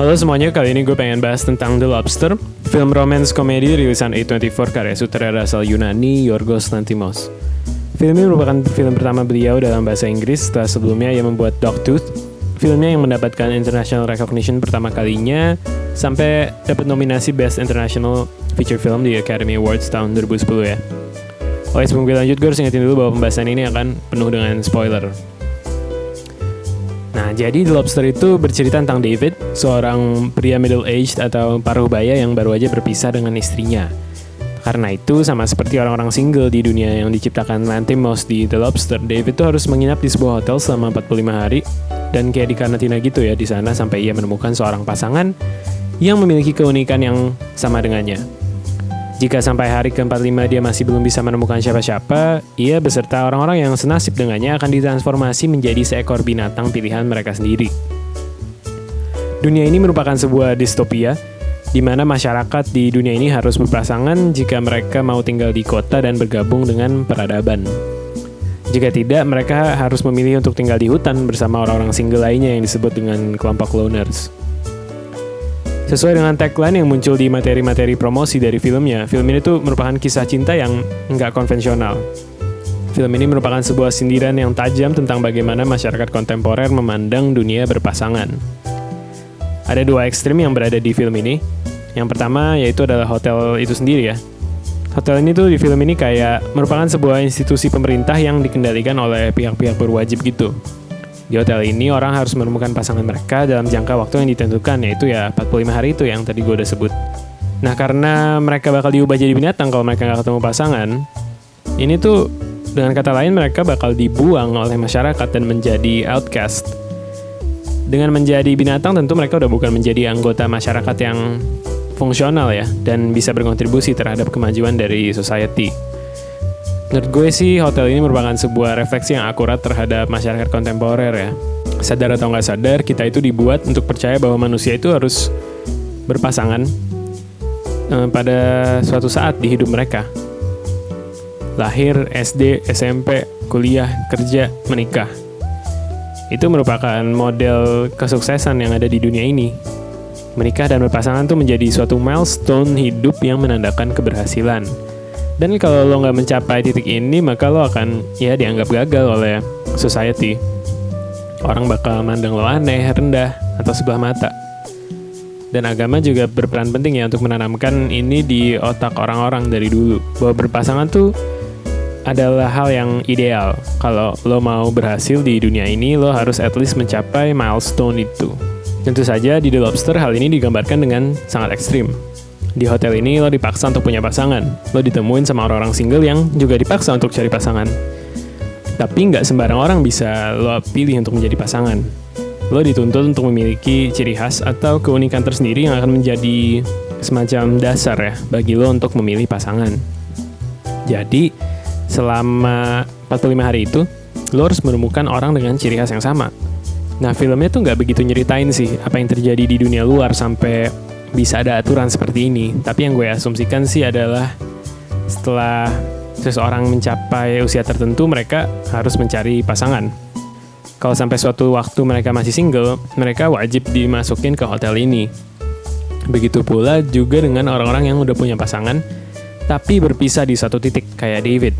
Halo semuanya, kali ini gue pengen bahas tentang The Lobster, film romance komedi rilisan A24 karya sutradara asal Yunani, Yorgos Lanthimos. Film ini merupakan film pertama beliau dalam bahasa Inggris setelah sebelumnya ia membuat Dogtooth, filmnya yang mendapatkan international recognition pertama kalinya sampai dapat nominasi Best International Feature Film di Academy Awards tahun 2010 ya. Oke, sebelum gue lanjut, gue harus ingetin dulu bahwa pembahasan ini akan penuh dengan spoiler. Nah, jadi The Lobster itu bercerita tentang David, seorang pria middle-aged atau paruh baya yang baru aja berpisah dengan istrinya. Karena itu, sama seperti orang-orang single di dunia yang diciptakan Lanthimos di The Lobster, David tuh harus menginap di sebuah hotel selama 45 hari dan kayak di karantina gitu ya di sana sampai ia menemukan seorang pasangan yang memiliki keunikan yang sama dengannya. Jika sampai hari ke-45 dia masih belum bisa menemukan siapa-siapa, ia beserta orang-orang yang senasib dengannya akan ditransformasi menjadi seekor binatang pilihan mereka sendiri. Dunia ini merupakan sebuah distopia, di mana masyarakat di dunia ini harus berpasangan jika mereka mau tinggal di kota dan bergabung dengan peradaban. Jika tidak, mereka harus memilih untuk tinggal di hutan bersama orang-orang single lainnya yang disebut dengan kelompok loners. Sesuai dengan tagline yang muncul di materi-materi promosi dari filmnya, film ini tuh merupakan kisah cinta yang nggak konvensional. Film ini merupakan sebuah sindiran yang tajam tentang bagaimana masyarakat kontemporer memandang dunia berpasangan. Ada dua ekstrim yang berada di film ini. Yang pertama yaitu adalah hotel itu sendiri ya. Hotel ini tuh di film ini kayak merupakan sebuah institusi pemerintah yang dikendalikan oleh pihak-pihak berwajib gitu. Di hotel ini orang harus menemukan pasangan mereka dalam jangka waktu yang ditentukan, yaitu ya 45 hari itu yang tadi gue udah sebut. Nah, karena mereka bakal diubah jadi binatang kalau mereka nggak ketemu pasangan, ini tuh dengan kata lain mereka bakal dibuang oleh masyarakat dan menjadi outcast. Dengan menjadi binatang tentu mereka udah bukan menjadi anggota masyarakat yang fungsional ya, dan bisa berkontribusi terhadap kemajuan dari society. Menurut gue sih, hotel ini merupakan sebuah refleksi yang akurat terhadap masyarakat kontemporer ya. Sadar atau nggak sadar, kita itu dibuat untuk percaya bahwa manusia itu harus berpasangan pada suatu saat di hidup mereka. Lahir, SD, SMP, kuliah, kerja, menikah. Itu merupakan model kesuksesan yang ada di dunia ini. Menikah dan berpasangan tuh menjadi suatu milestone hidup yang menandakan keberhasilan. Dan kalau lo nggak mencapai titik ini, maka lo akan ya dianggap gagal oleh society. Orang bakal mandang lo aneh, rendah, atau sebelah mata. Dan agama juga berperan penting ya untuk menanamkan ini di otak orang-orang dari dulu. Bahwa berpasangan tuh adalah hal yang ideal. Kalau lo mau berhasil di dunia ini, lo harus at least mencapai milestone itu. Tentu saja di The Lobster hal ini digambarkan dengan sangat ekstrim. Di hotel ini lo dipaksa untuk punya pasangan. Lo ditemuin sama orang-orang single yang juga dipaksa untuk cari pasangan. Tapi nggak sembarang orang bisa lo pilih untuk menjadi pasangan. Lo dituntut untuk memiliki ciri khas atau keunikan tersendiri yang akan menjadi semacam dasar ya bagi lo untuk memilih pasangan. Jadi selama 45 hari itu lo harus menemukan orang dengan ciri khas yang sama. Nah, filmnya tuh nggak begitu nyeritain sih apa yang terjadi di dunia luar sampai bisa ada aturan seperti ini. Tapi yang gue asumsikan sih adalah setelah seseorang mencapai usia tertentu, mereka harus mencari pasangan. Kalau sampai suatu waktu mereka masih single, mereka wajib dimasukin ke hotel ini. Begitu pula juga dengan orang-orang yang udah punya pasangan, tapi berpisah di satu titik, kayak David.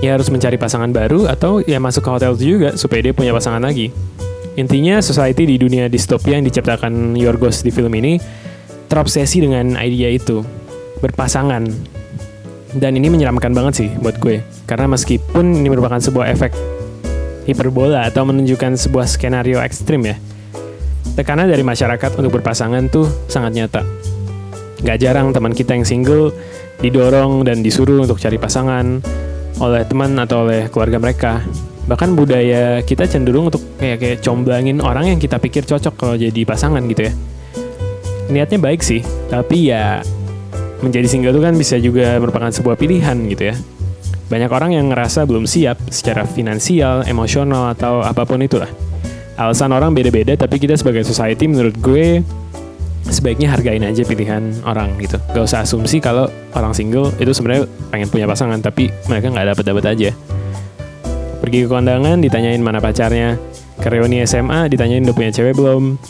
Dia harus mencari pasangan baru atau ya masuk ke hotel itu juga supaya dia punya pasangan lagi. Intinya, society di dunia distopia yang diciptakan Yorgos di film ini terobsesi dengan ide itu, berpasangan. Dan ini menyeramkan banget sih buat gue, karena meskipun ini merupakan sebuah efek hiperbola atau menunjukkan sebuah skenario ekstrim ya, tekanan dari masyarakat untuk berpasangan tuh sangat nyata. Gak jarang teman kita yang single didorong dan disuruh untuk cari pasangan oleh teman atau oleh keluarga mereka. Bahkan budaya kita cenderung untuk kayak comblangin orang yang kita pikir cocok kalau jadi pasangan gitu ya. Niatnya baik sih, tapi ya menjadi single itu kan bisa juga merupakan sebuah pilihan gitu ya. Banyak orang yang ngerasa belum siap secara finansial, emosional, atau apapun itulah. Alasan orang beda-beda, tapi kita sebagai society menurut gue sebaiknya hargain aja pilihan orang gitu. Gak usah asumsi kalau orang single itu sebenarnya pengen punya pasangan, tapi mereka nggak dapet aja. Pergi ke kondangan, ditanyain mana pacarnya. Ke reuni SMA, ditanyain udah punya cewek belum.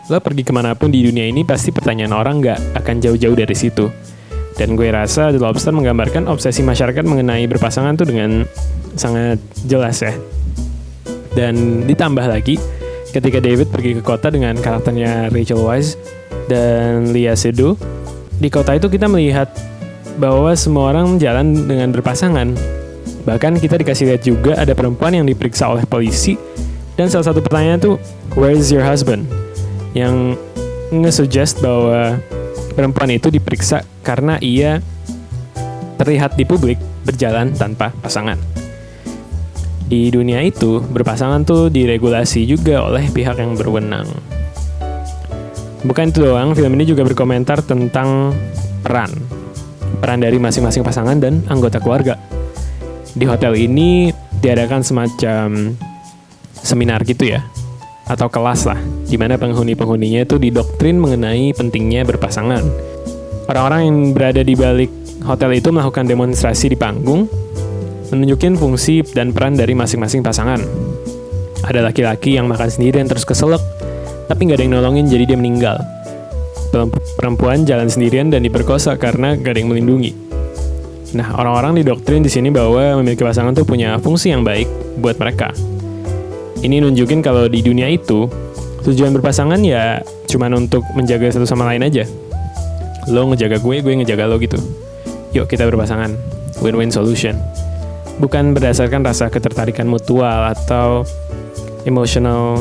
Lo pergi kemanapun di dunia ini pasti pertanyaan orang nggak akan jauh-jauh dari situ. Dan gue rasa The Lobster menggambarkan obsesi masyarakat mengenai berpasangan tuh dengan sangat jelas ya. Dan ditambah lagi, ketika David pergi ke kota dengan karakternya Rachel Weisz dan Léa Seydoux, di kota itu kita melihat bahwa semua orang jalan dengan berpasangan. Bahkan kita dikasih lihat juga ada perempuan yang diperiksa oleh polisi, dan salah satu pertanyaan tuh, "Where is your husband?" Yang nge-suggest bahwa perempuan itu diperiksa karena ia terlihat di publik berjalan tanpa pasangan. Di dunia itu, berpasangan tuh diregulasi juga oleh pihak yang berwenang. Bukan itu doang, film ini juga berkomentar tentang peran dari masing-masing pasangan dan anggota keluarga. Di hotel ini diadakan semacam seminar gitu ya, atau kelas lah, di mana penghuni-penghuninya itu didoktrin mengenai pentingnya berpasangan. Orang-orang yang berada di balik hotel itu melakukan demonstrasi di panggung, menunjukin fungsi dan peran dari masing-masing pasangan. Ada laki-laki yang makan sendirian terus keselak, tapi nggak ada yang nolongin jadi dia meninggal. Perempuan jalan sendirian dan diperkosa karena nggak ada yang melindungi. Nah, orang-orang didoktrin di sini bahwa memiliki pasangan tuh punya fungsi yang baik buat mereka. Ini nunjukin kalau di dunia itu, tujuan berpasangan ya cuman untuk menjaga satu sama lain aja. Lo ngejaga gue ngejaga lo gitu. Yuk kita berpasangan, win-win solution. Bukan berdasarkan rasa ketertarikan mutual atau emotional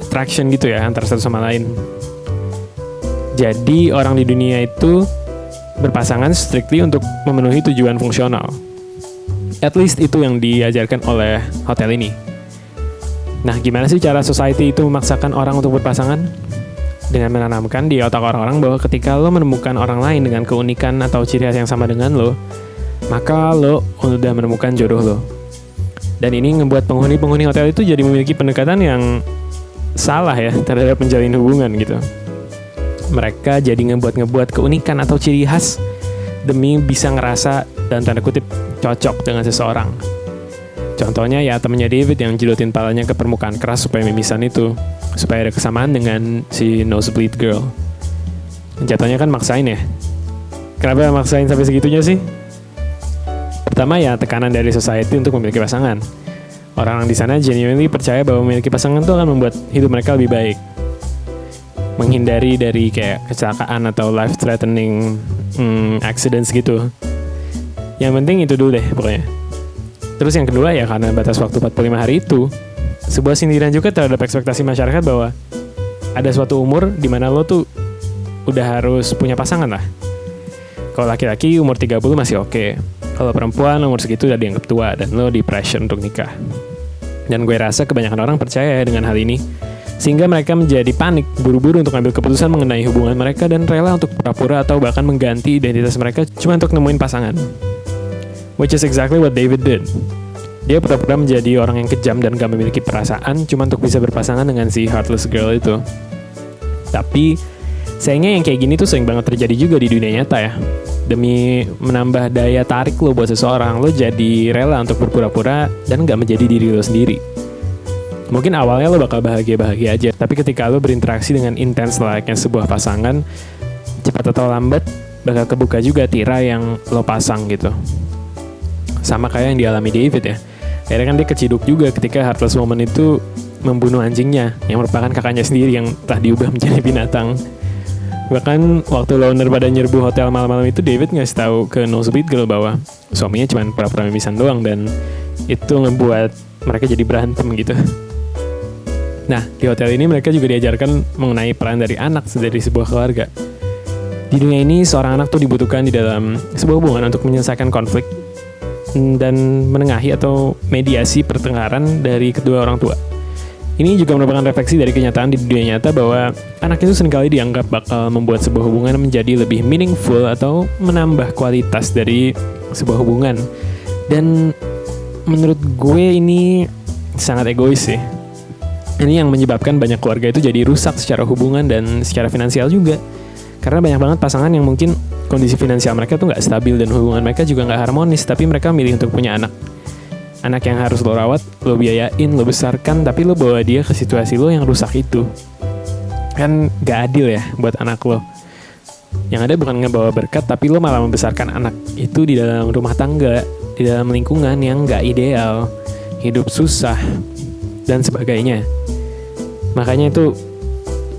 attraction gitu ya antara satu sama lain. Jadi orang di dunia itu berpasangan strictly untuk memenuhi tujuan fungsional. At least itu yang diajarkan oleh hotel ini. Nah, gimana sih cara society itu memaksakan orang untuk berpasangan? Dengan menanamkan di otak orang-orang bahwa ketika lo menemukan orang lain dengan keunikan atau ciri khas yang sama dengan lo, maka lo udah menemukan jodoh lo. Dan ini ngebuat penghuni-penghuni hotel itu jadi memiliki pendekatan yang salah ya terhadap menjalin hubungan gitu. Mereka jadi ngebuat keunikan atau ciri khas demi bisa ngerasa dan tanda kutip cocok dengan seseorang. Contohnya ya temennya David yang jidotin palanya ke permukaan keras supaya mimisan itu, supaya ada kesamaan dengan si Nosebleed Girl. Jatuhnya kan maksain ya. Kenapa maksain sampai segitunya sih? Pertama ya tekanan dari society untuk memiliki pasangan. Orang-orang di sana genuinely percaya bahwa memiliki pasangan itu akan membuat hidup mereka lebih baik. Menghindari dari kayak kecelakaan atau life threatening accidents gitu. Yang penting itu dulu deh pokoknya. Terus yang kedua ya karena batas waktu 45 hari itu, sebuah sindiran juga terhadap ekspektasi masyarakat bahwa ada suatu umur di mana lo tuh udah harus punya pasangan lah. Kalau laki-laki umur 30 masih oke. Kalau perempuan umur segitu udah dianggap tua dan lo di pressure untuk nikah. Dan gue rasa kebanyakan orang percaya dengan hal ini, sehingga mereka menjadi panik, buru-buru untuk ambil keputusan mengenai hubungan mereka dan rela untuk pura-pura atau bahkan mengganti identitas mereka cuma untuk nemuin pasangan. Which is exactly what David did. Dia pura-pura menjadi orang yang kejam dan gak memiliki perasaan cuma untuk bisa berpasangan dengan si heartless girl itu. Tapi, sayangnya yang kayak gini tuh sering banget terjadi juga di dunia nyata ya. Demi menambah daya tarik lo buat seseorang, lo jadi rela untuk berpura-pura dan gak menjadi diri lo sendiri. Mungkin awalnya lo bakal bahagia-bahagia aja, tapi ketika lo berinteraksi dengan intens layaknya sebuah pasangan, cepat atau lambat bakal kebuka juga tirai yang lo pasang gitu. Sama kayak yang dialami David ya. Akhirnya kan dia keciduk juga ketika Heartless Woman itu membunuh anjingnya, yang merupakan kakaknya sendiri yang telah diubah menjadi binatang. Bahkan waktu loner pada nyerbu hotel malam-malam itu, David ngasih tahu ke Nosebleed Girl bahwa suaminya cuma pura-pura mimisan doang, dan itu ngebuat mereka jadi berantem gitu. Nah, di hotel ini mereka juga diajarkan mengenai peran dari anak dari sebuah keluarga. Di dunia ini, seorang anak tuh dibutuhkan di dalam sebuah hubungan untuk menyelesaikan konflik dan menengahi atau mediasi pertengkaran dari kedua orang tua. Ini juga merupakan refleksi dari kenyataan di dunia nyata bahwa anak itu seringkali dianggap bakal membuat sebuah hubungan menjadi lebih meaningful atau menambah kualitas dari sebuah hubungan. Dan menurut gue ini sangat egois sih. Ini yang menyebabkan banyak keluarga itu jadi rusak secara hubungan dan secara finansial juga. Karena banyak banget pasangan yang mungkin kondisi finansial mereka tuh gak stabil dan hubungan mereka juga gak harmonis, tapi mereka milih untuk punya anak. Anak yang harus lo rawat, lo biayain, lo besarkan, tapi lo bawa dia ke situasi lo yang rusak itu. Kan gak adil ya buat anak lo. Yang ada bukan ngebawa berkat, tapi lo malah membesarkan anak itu di dalam rumah tangga, di dalam lingkungan yang gak ideal, hidup susah, dan sebagainya. Makanya itu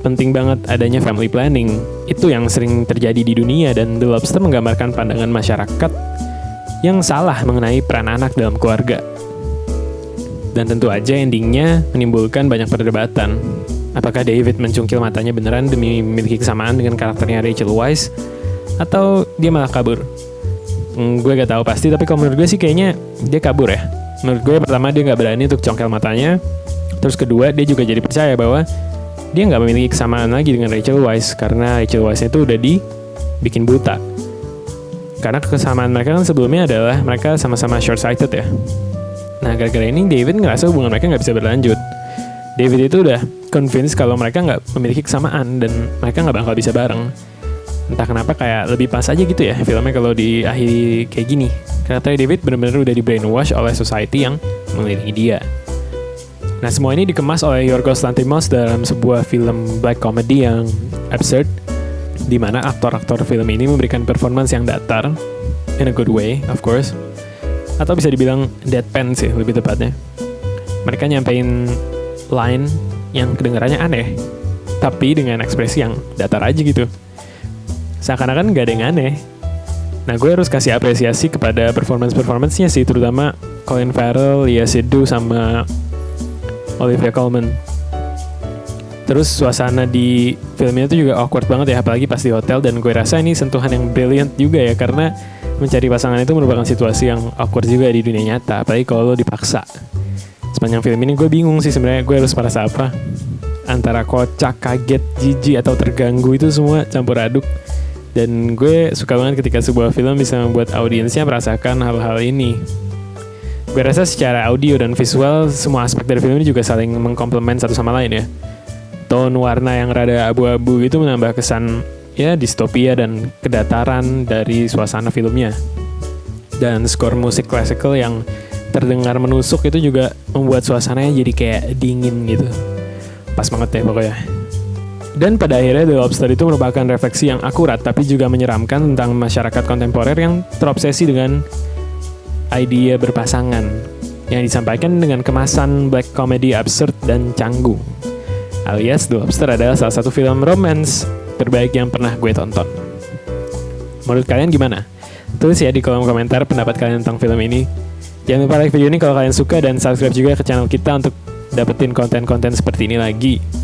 penting banget adanya family planning. Itu yang sering terjadi di dunia, dan The Lobster menggambarkan pandangan masyarakat yang salah mengenai peran anak dalam keluarga. Dan tentu aja endingnya menimbulkan banyak perdebatan. Apakah David mencungkil matanya beneran demi memiliki kesamaan dengan karakternya Rachel Weisz, atau dia malah kabur? Gue gak tahu pasti, tapi kalau menurut gue sih kayaknya dia kabur ya. Menurut gue pertama dia gak berani untuk congkel matanya. Terus kedua dia juga jadi percaya bahwa dia gak memiliki kesamaan lagi dengan Rachel Weisz, karena Rachel Weisz itu udah dibikin buta. Karena kesamaan mereka kan sebelumnya adalah mereka sama-sama short-sighted ya. Nah gara-gara ini David ngerasa hubungan mereka gak bisa berlanjut. David itu udah convinced kalau mereka gak memiliki kesamaan dan mereka gak bakal bisa bareng. Entah kenapa kayak lebih pas aja gitu ya filmnya kalau diakhiri kayak gini. Karena David benar-benar udah di brainwash oleh society yang mengelilingi dia. Nah semua ini dikemas oleh Yorgos Lanthimos dalam sebuah film black comedy yang absurd, di mana aktor-aktor film ini memberikan performance yang datar, in a good way of course, atau bisa dibilang deadpan sih lebih tepatnya. Mereka nyampein line yang kedengarannya aneh, tapi dengan ekspresi yang datar aja gitu. Seakan-akan gak ada yang aneh. Nah gue harus kasih apresiasi kepada performance-nya sih, terutama Colin Farrell, Léa Seydoux, sama Olivia Colman. Terus suasana di filmnya itu juga awkward banget ya, apalagi pas di hotel, dan gue rasa ini sentuhan yang brilliant juga ya, karena mencari pasangan itu merupakan situasi yang awkward juga di dunia nyata, apalagi kalau lo dipaksa. Sepanjang film ini gue bingung sih sebenarnya gue harus merasa apa, antara kocak, kaget, jijik, atau terganggu, itu semua campur aduk. Dan gue suka banget ketika sebuah film bisa membuat audiensnya merasakan hal-hal ini. Gue rasa secara audio dan visual, semua aspek dari film ini juga saling mengkomplement satu sama lain ya. Tone warna yang rada abu-abu itu menambah kesan ya distopia dan kedataran dari suasana filmnya. Dan skor musik klasikal yang terdengar menusuk itu juga membuat suasananya jadi kayak dingin gitu. Pas banget ya pokoknya. Dan pada akhirnya The Lobster itu merupakan refleksi yang akurat tapi juga menyeramkan tentang masyarakat kontemporer yang terobsesi dengan idea berpasangan yang disampaikan dengan kemasan black comedy absurd dan canggung. Alias The Lobster adalah salah satu film romance terbaik yang pernah gue tonton. Menurut kalian gimana? Tulis ya di kolom komentar pendapat kalian tentang film ini. Jangan lupa like video ini kalau kalian suka, dan subscribe juga ke channel kita untuk dapetin konten-konten seperti ini lagi.